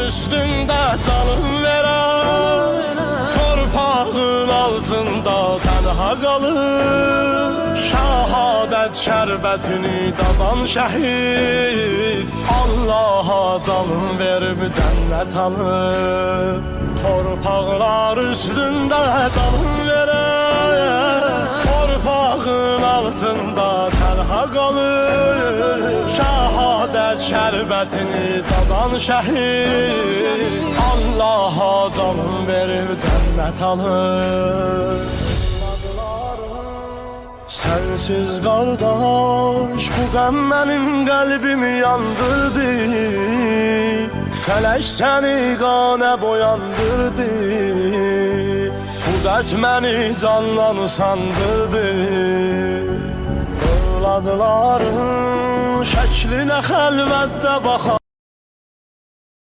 üstündə canım verən, torpağın altında tənha qalır. Şəhadət şərbətini dadan şəhid, Allaha canım verib cənnət alır. Torpaqlar üstündə canım verən, torpağın altında tənha qalır. Şəhadət şərbətini dadan şəhid, Allaha canım verib cənnət alır. Sensiz qardaş bu qəm mənim qəlbimi yandırdı, Fələk səni qanə boyandırdı, bu dərd məni candan usandırdı. Övladların şəklinə xəlvətdə baxan